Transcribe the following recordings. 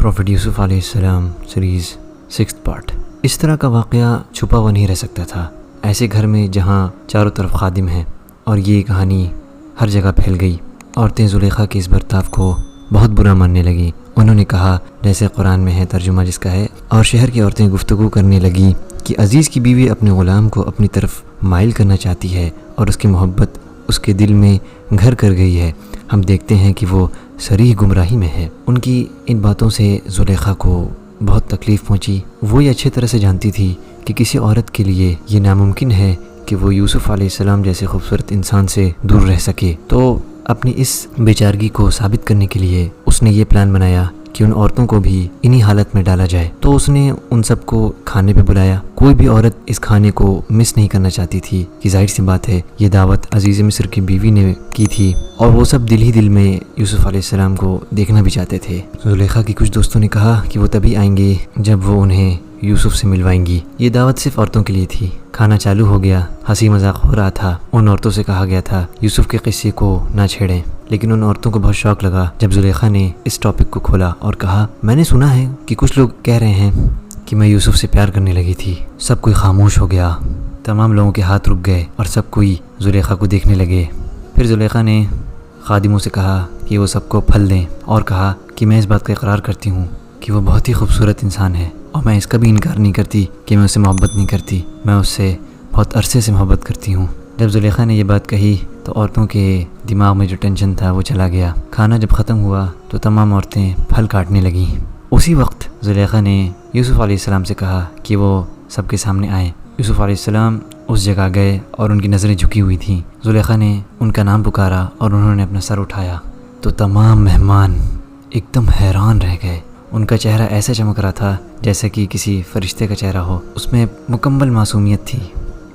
Profit یوسف علیہ السلام series 6 part. اس طرح کا واقعہ چھپا ہوا نہیں رہ سکتا تھا ایسے گھر میں جہاں چاروں طرف خادم ہیں، اور یہ کہانی ہر جگہ پھیل گئی۔ عورتیں زلیخا کے اس برتاؤ کو بہت برا ماننے لگیں۔ انہوں نے کہا، جیسے قرآن میں ہے ترجمہ جس کا ہے، اور شہر کی عورتیں گفتگو کرنے لگیں کہ عزیز کی بیوی اپنے غلام کو اپنی طرف مائل کرنا چاہتی ہے اور اس کی محبت اس کے دل میں گھر کر گئی ہے۔ ہم دیکھتے ہیں کہ وہ صریح گمراہی میں ہے۔ ان کی ان باتوں سے زلیخا کو بہت تکلیف پہنچی۔ وہ یہ اچھے طرح سے جانتی تھی کہ کسی عورت کے لیے یہ ناممکن ہے کہ وہ یوسف علیہ السلام جیسے خوبصورت انسان سے دور رہ سکے۔ تو اپنی اس بیچارگی کو ثابت کرنے کے لیے اس نے یہ پلان بنایا کہ ان عورتوں کو بھی انہی حالت میں ڈالا جائے۔ تو اس نے ان سب کو کھانے پہ بلایا۔ کوئی بھی عورت اس کھانے کو مس نہیں کرنا چاہتی تھی کہ ظاہر سی بات ہے یہ دعوت عزیز مصر کی بیوی نے کی تھی، اور وہ سب دل ہی دل میں یوسف علیہ السلام کو دیکھنا بھی چاہتے تھے۔ زلیخا کی کچھ دوستوں نے کہا کہ وہ تبھی آئیں گے جب وہ انہیں یوسف سے ملوائیں گی۔ یہ دعوت صرف عورتوں کے لیے تھی۔ کھانا چالو ہو گیا، ہنسی مذاق ہو رہا تھا۔ ان عورتوں سے کہا گیا تھا یوسف کے قصے کو نہ چھیڑیں، لیکن ان عورتوں کو بہت شوق لگا جب زلیخا نے اس ٹاپک کو کھولا اور کہا، میں نے سنا ہے کہ کچھ لوگ کہہ رہے ہیں کہ میں یوسف سے پیار کرنے لگی تھی۔ سب کوئی خاموش ہو گیا، تمام لوگوں کے ہاتھ رک گئے اور سب کوئی زلیخا کو دیکھنے لگے۔ پھر زلیخا نے خادموں سے کہا کہ وہ سب کو پھل دیں، اور کہا کہ میں اس بات کا اقرار کرتی ہوں کہ وہ بہت ہی خوبصورت انسان ہے، اور میں اس کا بھی انکار نہیں کرتی کہ میں اس سے محبت نہیں کرتی، میں اس سے بہت عرصے سے محبت کرتی ہوں۔ جب زلیخا نے یہ بات کہی تو عورتوں کے دماغ میں جو ٹینشن تھا وہ چلا گیا۔ کھانا جب ختم ہوا تو تمام عورتیں پھل کاٹنے لگیں۔ اسی وقت زلیخا نے یوسف علیہ السلام سے کہا کہ وہ سب کے سامنے آئیں۔ یوسف علیہ السلام اس جگہ گئے اور ان کی نظریں جھکی ہوئی تھیں۔ زلیخا نے ان کا نام پکارا اور انہوں نے اپنا سر اٹھایا تو تمام مہمان ایک دم حیران رہ گئے۔ ان کا چہرہ ایسا چمک رہا تھا جیسا کہ کسی فرشتے کا چہرہ ہو۔ اس میں مکمل معصومیت تھی،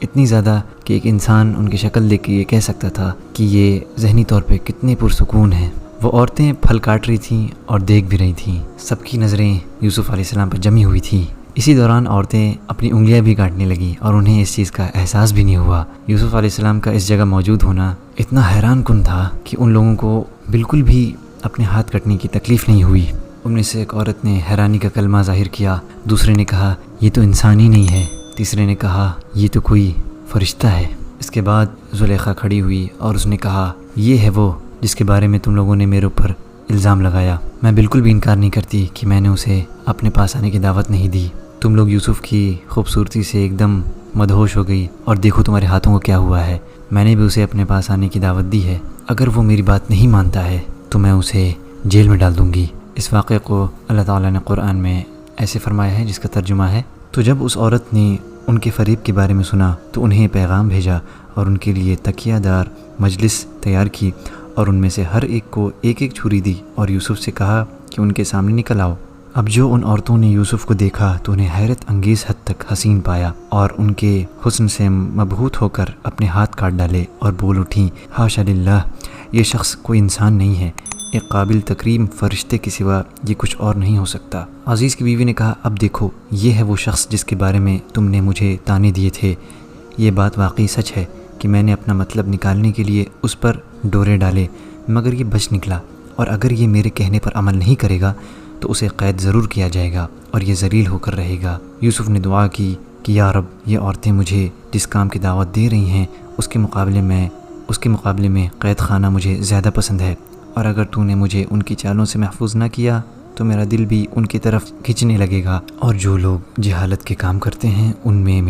اتنی زیادہ کہ ایک انسان ان کی شکل دیکھ کے یہ کہہ سکتا تھا کہ یہ ذہنی طور پہ کتنے پرسکون ہیں۔ وہ عورتیں پھل کاٹ رہی تھیں اور دیکھ بھی رہی تھیں۔ سب کی نظریں یوسف علیہ السلام پر جمی ہوئی تھیں۔ اسی دوران عورتیں اپنی انگلیاں بھی کاٹنے لگیں اور انہیں اس چیز کا احساس بھی نہیں ہوا۔ یوسف علیہ السلام کا اس جگہ موجود ہونا اتنا حیران کن تھا کہ ان لوگوں کو بالکل بھی اپنے ہاتھ کٹنے کی تکلیف نہیں ہوئی۔ ان میں سے ایک عورت نے حیرانی کا کلمہ ظاہر کیا، دوسرے نے کہا یہ تو انسان ہی نہیں ہے، تیسرے نے کہا یہ تو کوئی فرشتہ ہے۔ اس کے بعد زلیخا کھڑی ہوئی اور اس نے کہا، یہ ہے وہ جس کے بارے میں تم لوگوں نے میرے اوپر الزام لگایا۔ میں بالکل بھی انکار نہیں کرتی کہ میں نے اسے اپنے پاس آنے کی دعوت نہیں دی۔ تم لوگ یوسف کی خوبصورتی سے ایک دم مدہوش ہو گئی، اور دیکھو تمہارے ہاتھوں کو کیا ہوا ہے۔ میں نے بھی اسے اپنے پاس آنے کی دعوت دی ہے۔ اگر وہ میری بات نہیں مانتا ہے تو میں اسے جیل میں ڈال دوں گی۔ اس واقعے کو اللہ تعالیٰ نے قرآن میں ایسے فرمایا ہے جس کا ترجمہ ہے، تو جب اس عورت نے ان کے فریب کے بارے میں سنا تو انہیں پیغام بھیجا اور ان کے لیے تکیہ دار مجلس تیار کی، اور ان میں سے ہر ایک کو ایک ایک چھری دی، اور یوسف سے کہا کہ ان کے سامنے نکل آؤ۔ اب جو ان عورتوں نے یوسف کو دیکھا تو انہیں حیرت انگیز حد تک حسین پایا، اور ان کے حسن سے مبہوت ہو کر اپنے ہاتھ کاٹ ڈالے اور بول اٹھیں، حاشا للہ، یہ شخص کوئی انسان نہیں ہے، ایک قابل تکریم فرشتے کے سوا یہ کچھ اور نہیں ہو سکتا۔ عزیز کی بیوی نے کہا، اب دیکھو یہ ہے وہ شخص جس کے بارے میں تم نے مجھے تانے دیے تھے۔ یہ بات واقعی سچ ہے کہ میں نے اپنا مطلب نکالنے کے لیے اس پر ڈورے ڈالے، مگر یہ بچ نکلا، اور اگر یہ میرے کہنے پر عمل نہیں کرے گا تو اسے قید ضرور کیا جائے گا اور یہ ذلیل ہو کر رہے گا۔ یوسف نے دعا کی کہ یا رب، یہ عورتیں مجھے جس کام کی دعوت دے رہی ہیں اس کے مقابلے میں قید خانہ مجھے زیادہ پسند ہے، اور اگر تو نے مجھے ان کی چالوں سے محفوظ نہ کیا تو میرا دل بھی ان کی طرف کھنچنے لگے گا، اور جو لوگ جہالت کے کام کرتے ہیں ان میں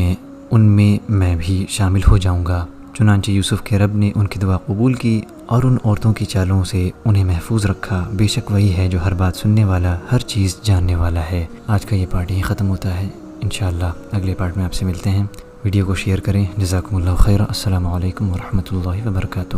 میں بھی شامل ہو جاؤں گا۔ چنانچہ یوسف کے رب نے ان کی دعا قبول کی اور ان عورتوں کی چالوں سے انہیں محفوظ رکھا۔ بے شک وہی ہے جو ہر بات سننے والا، ہر چیز جاننے والا ہے۔ آج کا یہ پارٹ یہیں ختم ہوتا ہے، انشاءاللہ اگلے پارٹ میں آپ سے ملتے ہیں۔ ویڈیو کو شیئر کریں۔ جزاکم اللہ خیر۔ السلام علیکم ورحمۃ اللہ وبرکاتہ۔